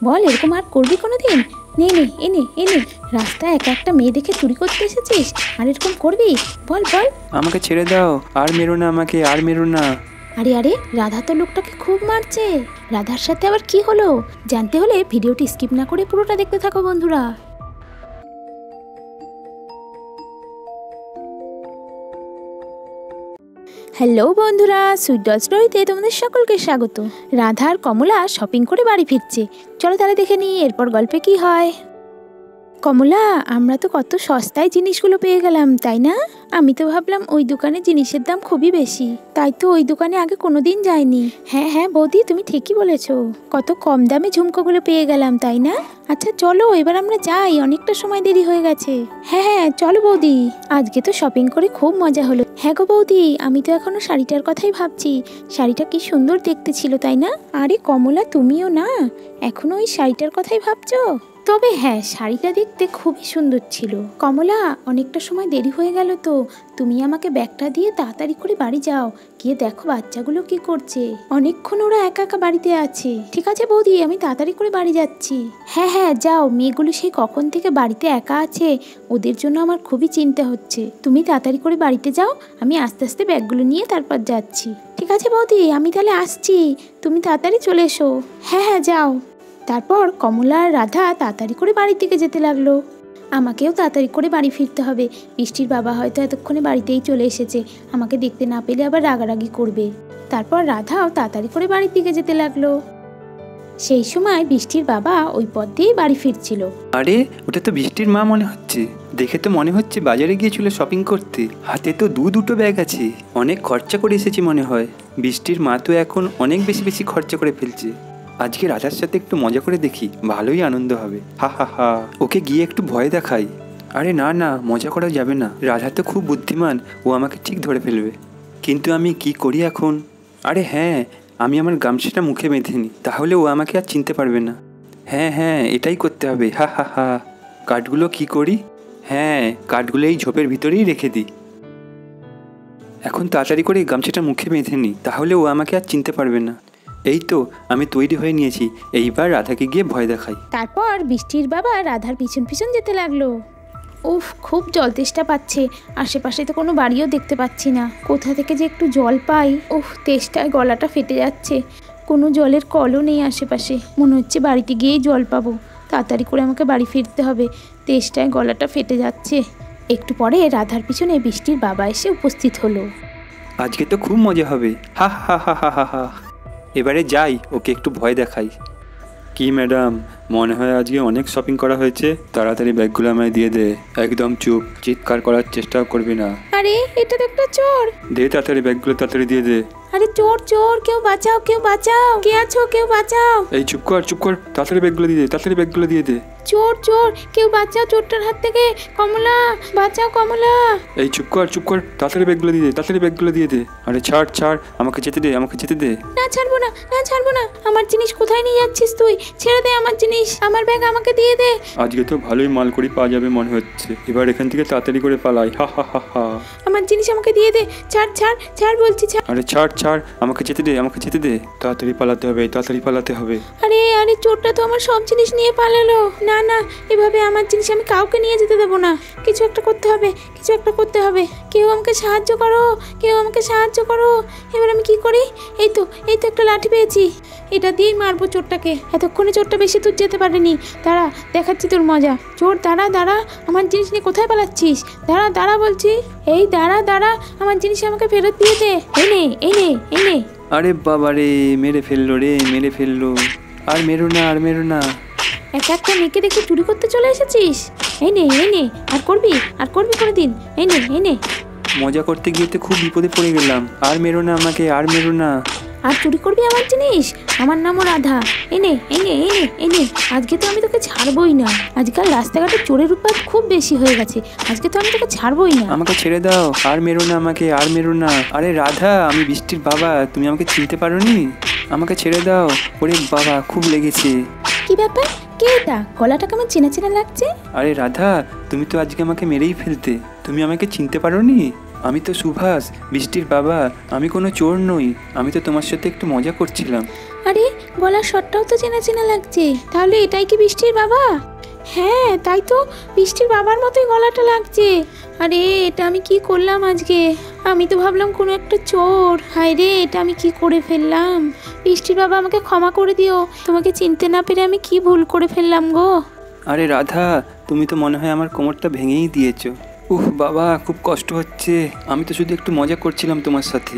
বল, এরকম আর করবি কোনোদিন? নে নে, এনে এনে রাস্তায় একা একটা মেয়ে দেখে চুরি করতে এসেছিস, আর এরকম করবি? বল বল। আমাকে ছেড়ে দাও, আর মেরো না আমাকে, আর মেরো না। আরে আরে, রাধা তো লোকটাকে খুব মারছে। রাধার সাথে আবার কি হলো জানতে হলে ভিডিওটি স্কিপ না করে পুরোটা দেখতে থাকো বন্ধুরা। হ্যালো বন্ধুরা, সুইট ডল স্টোরিতে তোমাদের সকলকে স্বাগত। রাধা আর কমলা শপিং করে বাড়ি ফিরছে। চলো তাহলে দেখে নিই এরপর গল্পে কি হয়। কমলা, আমরা তো কত সস্তায় জিনিসগুলো পেয়ে গেলাম, তাই না? আমি তো ভাবলাম ওই দোকানে জিনিসের দাম খুবই বেশি, তাই তো ওই দোকানে আগে কোনোদিন যাইনি। হ্যাঁ হ্যাঁ বৌদি, তুমি ঠিকই বলেছো, কত কম দামে ঝুমকোগুলো পেয়ে গেলাম, তাই না? আচ্ছা চলো এবার আমরা যাই, অনেকটা সময় দেরি হয়ে গেছে। হ্যাঁ হ্যাঁ চলো বৌদি, আজকে তো শপিং করে খুব মজা হলো। হ্যাঁ গো বৌদি, আমি তো এখনো শাড়িটার কথাই ভাবছি। শাড়িটা কি সুন্দর দেখতে ছিল, তাই না? আরে কমলা, তুমিও না এখনো ওই শাড়িটার কথাই ভাবছো? তবে হ্যাঁ, শাড়িটা দেখতে খুবই সুন্দর ছিল। কমলা, অনেকটা সময় দেরি হয়ে গেল তো, তুমি আমাকে ব্যাগটা দিয়ে তাড়াতাড়ি করে বাড়ি যাও, গিয়ে দেখো বাচ্চাগুলো কি করছে। অনেকক্ষণ ওরা একা একা বাড়িতে আছে। ঠিক আছে বৌদি, আমি তাড়াতাড়ি করে বাড়ি যাচ্ছি। হ্যাঁ হ্যাঁ যাও, মেয়েগুলো সেই কখন থেকে বাড়িতে একা আছে, ওদের জন্য আমার খুবই চিন্তা হচ্ছে। তুমি তাড়াতাড়ি করে বাড়িতে যাও, আমি আস্তে আস্তে ব্যাগগুলো নিয়ে তারপর যাচ্ছি। ঠিক আছে বৌদি, আমি তাহলে আসছি, তুমি তাড়াতাড়ি চলে এসো। হ্যাঁ হ্যাঁ যাও। তারপর কমলা আর রাধা তাড়াতাড়ি করে বাড়ির দিকে যেতে লাগলো। আমাকেও তাড়াতাড়ি করে বাড়ি ফিরতে হবে। বৃষ্টির বাবা হয়তো এতক্ষণে বাড়িতেই চলে এসেছে, আমাকে দেখতে না পেলে আবার রাগারাগি করবে। তারপর রাধাও তাড়াতাড়ি করে বাড়ির দিকে যেতে লাগলো। সেই সময় বৃষ্টির বাবা ওই পথ দিয়েই বাড়ি ফিরছিল। আরে ওটা তো বৃষ্টির মা মনে হচ্ছে, দেখে তো মনে হচ্ছে বাজারে গিয়েছিল শপিং করতে। হাতে তো দুটো ব্যাগ আছে, অনেক খরচা করে এসেছি মনে হয়। বৃষ্টির মা তো এখন অনেক বেশি বেশি খরচা করে ফেলছে। আজকে রাধার সাথে একটু মজা করে দেখি, ভালোই আনন্দ হবে। হা হা হা, ওকে গিয়ে একটু ভয় দেখাই। আরে না না, মজা করা যাবে না, রাধা তো খুব বুদ্ধিমান, ও আমাকে ঠিক ধরে ফেলবে। কিন্তু আমি কি করি এখন? আরে হ্যাঁ, আমি আমার গামছাটা মুখে বেঁধে নিই, তাহলে ও আমাকে আর চিনতে পারবে না। হ্যাঁ হ্যাঁ, এটাই করতে হবে। হা হা হা, কাঠগুলো কি করি? হ্যাঁ, কাঠগুলো এই ঝোপের ভিতরেই রেখে দিই। এখন তাড়াতাড়ি করে গামছাটা মুখে বেঁধে নিই, তাহলে ও আমাকে আর চিনতে পারবে না। এই তো আমি তৈরি হয়ে নিয়েছি, এইবার রাধাকে গিয়ে ভয় দেখাই। তারপর বৃষ্টির বাবা রাধার পিছন পিছন যেতে লাগলো। উফ, খুব জল তেষ্টা পাচ্ছে, আশেপাশে তো কোনো বাড়িও দেখতে পাচ্ছি না, কোথা থেকে যে একটু জল পাই। উফ, তেষ্টায় গলাটা ফেটে যাচ্ছে, কোনো জলের কলও নেই আশেপাশে, মনে হচ্ছে বাড়িতে গিয়েই জল পাবো। তাড়াতাড়ি করে আমাকে বাড়ি ফিরতে হবে, তেষ্টায় গলাটা ফেটে যাচ্ছে। একটু পরে রাধার পিছনে বৃষ্টির বাবা এসে উপস্থিত হলো। আজকে তো খুব মজা হবে। হা হা হা হা হা হা, এবারে যাই, ওকে একটু ভয় দেখাই। কি ম্যাডাম, মনে হয় আজকে অনেক শপিং করা হয়েছে, তাড়াতাড়ি ব্যাগগুলো আমায় দিয়ে দে। একদম চুপ, চিৎকার করার চেষ্টাও করবি না। আরে এটা তো একটা চোর। দে তাড়াতাড়ি ব্যাগগুলো, তাড়াতাড়ি দিয়ে দে। আরে চোর চোর, কেউ বাঁচাও, কেউ বাঁচাও, কে আছো, কেউ বাঁচাও। এই চুপ কর চুপ কর, তাড়াতাড়ি ব্যাগগুলো দিয়ে দে, তাড়াতাড়ি ব্যাগগুলো দিয়ে দে। চোর চোর, কেউ বাঁচাও চোরটার হাত থেকে, কমলা বাঁচাও কমলা। এই চুপ কর চুপ কর, তাড়াতাড়ি ব্যাগগুলো দিয়ে দে, তাড়াতাড়ি ব্যাগগুলো দিয়ে দে। আরে ছাড় ছাড়, আমাকে যেতে দে, আমাকে যেতে দে। না ছাড়বো না, না ছাড়বো না, আমার জিনিস কোথায় নিয়ে যাচ্ছিস তুই? ছেড়ে দে আমার জিনিস, আমার ব্যাগ আমাকে দিয়ে দে। আজকে তো ভালোই মাল করি পাওয়া যাবে মনে হচ্ছে, এবার এখান থেকে তাড়াতাড়ি করে পালাই। হা হা হা হা, আমার জিনিস আমাকে দিয়ে দে, ছাড় ছাড় ছাড় বলছি, ছাড়। আরে ছাড় ছাড়, আমাকে যেতে দে, আমাকে যেতে দে। তাড়াতাড়ি পালাতে হবে, তাড়াতাড়ি পালাতে হবে। আরে আরে, চোরটা তো আমার সব জিনিস নিয়ে পালালো। না না, এভাবে আমার জিনিস আমি কাউকে নিয়ে যেতে দেবো না, কিছু একটা করতে হবে, কিছু একটা করতে হবে। কেউ আমাকে সাহায্য করো, কেউ আমাকে সাহায্য করো। এবার আমি কি করি? এই তো একটা লাঠি পেয়েছি, এটা দিয়েই মারবো চোরটাকে। এতক্ষণে চোরটা বেশি দূর যেতে পারেনি, দাঁড়া দেখাচ্ছি তোর মজা। চোর দাঁড়া দাঁড়া, আমার জিনিস নিয়ে কোথায় পালাচ্ছিস? দাঁড়া দাঁড়া বলছি, এই দাঁড়া দাঁড়া, আমার জিনিস আমাকে ফেরত দিয়ে দে। এনে এনে এনে। আরে বাবা রে, মেরে ফেললো রে, মেরে ফেললো। আর মেরো না, আর মেরো না। একা একটা মেয়েকে দেখে চুরি করতে চলে এসেছিস? এই নে এই নে, আর করবি কোনোদিন? এই নে এই নে। মজা করতে গিয়ে তো খুব বিপদে পড়ে গেলাম। আর মেরো না আমাকে, আর মেরো না। আর চুরি করবি আমার জিনিস? আমার নামও রাধা। এনে এনে এনে এনে, আজকে তো আমি তোকে ছাড়বই না। আজকাল রাস্তাঘাটে চোরের উৎপাত খুব বেশি হয়ে গেছে, আজকে তো আমি তোকে ছাড়বই না। আমাকে ছেড়ে দাও, আর মেরো না আমাকে, আর মেরো না। আরে রাধা, আমি বৃষ্টির বাবা, তুমি আমাকে চিনতে পারোনি? আমাকে ছেড়ে দাও। ওরে বাবা, খুব লেগেছে। কি ব্যাপার, কে এটা? গলাটা কেমন চেনা চেনা লাগছে। আরে রাধা, তুমি তো আজকে আমাকে মেরেই ফেলতে, তুমি আমাকে চিনতে পারোনি? আমি তো সুভাষ, বৃষ্টির বাবা। আমি কোনো চোর নই, আমি তো তোমার সাথে একটু মজা করছিলাম। আরে গলার স্বরটাও তো চেনা চেনা লাগছে, তাহলে এটাই কি বৃষ্টির বাবা? হ্যাঁ তাই তো, বৃষ্টির বাবার মতোই গলাটা লাগছে। আরে এটা আমি কি করলাম আজকে? আমি তো ভাবলাম কোনো একটা চোর। হায় রে, এটা আমি কি করে ফেললাম? বৃষ্টির বাবা আমাকে ক্ষমা করে দিও, তোমাকে চিনতে না পেরে আমি কি ভুল করে ফেললাম গো। আরে রাধা, তুমি তো মনে হয় আমার কোমরটা ভেঙেই দিয়েছো। বাবা, খুব কষ্ট হচ্ছে। আমি তো শুধু একটু মজা করছিলাম তোমার সাথে।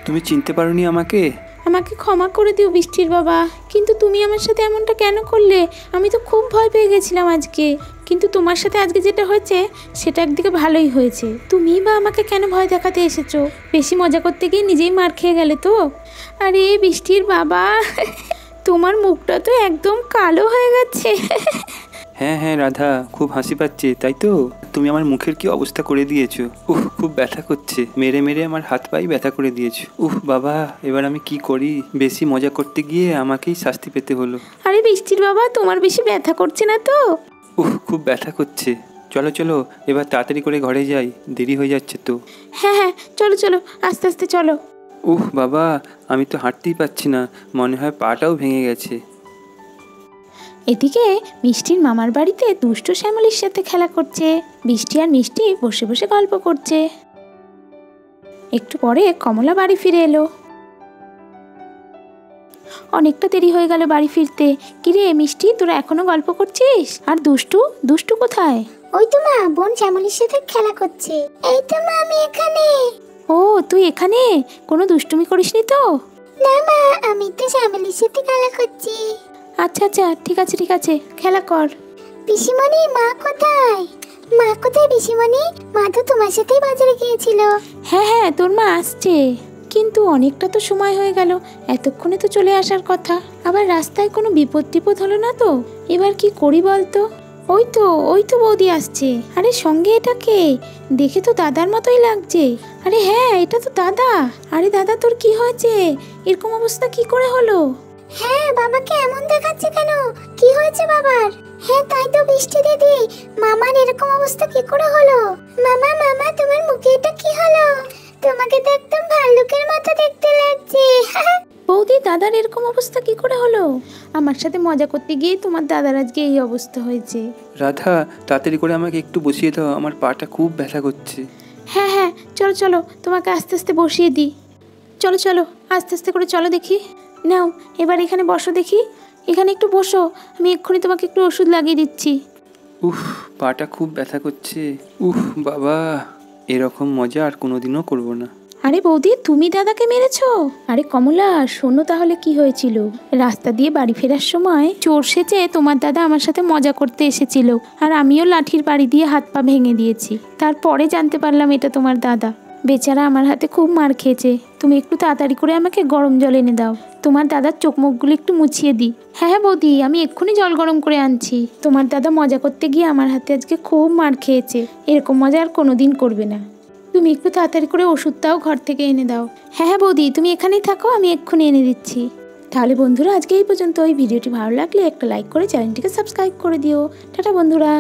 তুমি চিনতে পারোনি আমাকে? আমাকে ক্ষমা করে দিও বৃষ্টির বাবা, কিন্তু তুমি আমার সাথে এমনটা কেন করলে? আমি তো খুব ভয় পেয়ে গেছিলাম আজকে, কিন্তু তোমার সাথে আজকে যেটা হয়েছে সেটা একদিকে ভালোই হয়েছে। তুমি বা আমাকে কেন ভয় দেখাতে এসেছো? বেশি মজা করতে গিয়ে নিজেই মার খেয়ে গেলে তো। আরে বৃষ্টির বাবা, তোমার মুখটা তো একদম কালো হয়ে গেছে। হ্যাঁ হ্যাঁ রাধা, খুব হাসি পাচ্ছে তাই তো? তুমি আমার মুখের কি অবস্থা করে দিয়েছো। খুব ব্যথা করছে, মেরে মেরে আমার হাত পাই ব্যথা করে দিয়েছো। বাবা, এবার আমি কি করি? বেশি মজা করতে গিয়ে আমাকেই শাস্তি পেতে হলো। আরে বৃষ্টির বাবা, তোমার বেশি ব্যথা করছে না তো? খুব ব্যথা করছে। চলো চলো, এবার তাড়াতাড়ি করে ঘরে যাই, দেরি হয়ে যাচ্ছে তো। হ্যাঁ হ্যাঁ, চলো চলো, আস্তে আস্তে চলো। বাবা, আমি তো হাঁটতেই পারছি না, মনে হয় পাটাও ভেঙে গেছে। এদিকে মিষ্টির মামার বাড়িতে দুষ্টু শ্যামলীর সাথে খেলা করছে। বৃষ্টি আর মিষ্টি বসে বসে গল্প করছে। একটু পরে কমলা বাড়ি ফিরে এলো। অনেকটা দেরি হয়ে গেল বাড়ি ফিরতে। কিরে মিষ্টি, তোরা এখনো গল্প করছিস? আর দুষ্টু, দুষ্টু কোথায়? ওই তো মা, বোন শ্যামলীর সাথে খেলা করছে। এই তো মা, আমি এখানে। ও তুই এখানে? কোনো দুষ্টুমি করিসনি তো? না মা, আমি তো শ্যামলীর সাথে খেলা করছি। আচ্ছা আচ্ছা, ঠিক আছে ঠিক আছে, খেলা কর। পিসিমণি, মা কোথায়? মা কোথায় পিসিমণি? মা তো তোমার সাথেই বাজারে গিয়েছিল। হ্যাঁ হ্যাঁ, তোর মা আসছে, কিন্তু অনেকটা তো সময় হয়ে গেল, এতক্ষণে তো চলে আসার কথা। আবার রাস্তায় কোনো বিপদ টিপদ হলো না তো? এবার কি করি বলতো? ওই তো বৌদি আসছে। আরে সঙ্গে এটা কে? দেখে তো দাদার মতোই লাগছে। আরে হ্যাঁ, এটা তো দাদা। আরে দাদা, তোর কি হয়েছে? এরকম অবস্থা কি করে হলো? হ্যাঁ, বাবাকে এমন দেখাচ্ছে কেন? কি হয়েছে বাবার? হ্যাঁ তাই তো বৃষ্টি দিদি, মামার এরকম অবস্থা কি করে হলো? মামা মামা, তোমার মুখে এটা কি হলো? তোমাকে তো একদম ভাল্লুকের মতো দেখতে লাগছে। বৌদি, দাদার এরকম অবস্থা কি করে হলো? আমার সাথে মজা করতে গিয়ে তোমার দাদার আজকে এই অবস্থা হয়েছে। রাধা, তাড়াতাড়ি করে আমাকে একটু বসিয়ে দাও, আমার পাটা খুব ব্যথা করছে। হ্যাঁ হ্যাঁ, চলো চলো, তোমাকে আস্তে আস্তে বসিয়ে দিই। চলো চলো, আস্তে আস্তে করে চলো দেখি। নাও, এবার এখানে বসো দেখি। এখানে একটু বসো, আমি এক্ষুনি তোমাকে একটু ওষুধ লাগিয়ে দিচ্ছি। পাটা খুব ব্যথা করছে। বাবা, এরকম মজা আর কোনোদিনও করবো না। আরে বৌদি, তুমি দাদাকে মেরেছো? আরে কমলা, শোনো তাহলে কি হয়েছিল। রাস্তা দিয়ে বাড়ি ফেরার সময় চোর সেজে তোমার দাদা আমার সাথে মজা করতে এসেছিল, আর আমিও লাঠির বাড়ি দিয়ে হাত পা ভেঙে দিয়েছি। তারপরে জানতে পারলাম এটা তোমার দাদা। বেচারা আমার হাতে খুব মার খেয়েছে। তুমি একটু তাড়াতাড়ি করে আমাকে গরম জল এনে দাও, তোমার দাদার চোখ মুখগুলো একটু মুছিয়ে দিই। হ্যাঁ হ্যাঁ বৌদি, আমি এক্ষুনি জল গরম করে আনছি। তোমার দাদা মজা করতে গিয়ে আমার হাতে আজকে খুব মার খেয়েছে, এরকম মজা আর কোনোদিন করবে না। তুমি একটু তাড়াতাড়ি করে ওষুধটাও ঘর থেকে এনে দাও। হ্যাঁ হ্যাঁ বৌদি, তুমি এখানেই থাকো, আমি এক্ষুনি এনে দিচ্ছি। তাহলে বন্ধুরা, আজকে এই পর্যন্ত। ওই ভিডিওটি ভালো লাগলে একটা লাইক করে চ্যানেলটিকে সাবস্ক্রাইব করে দিও। টাটা বন্ধুরা।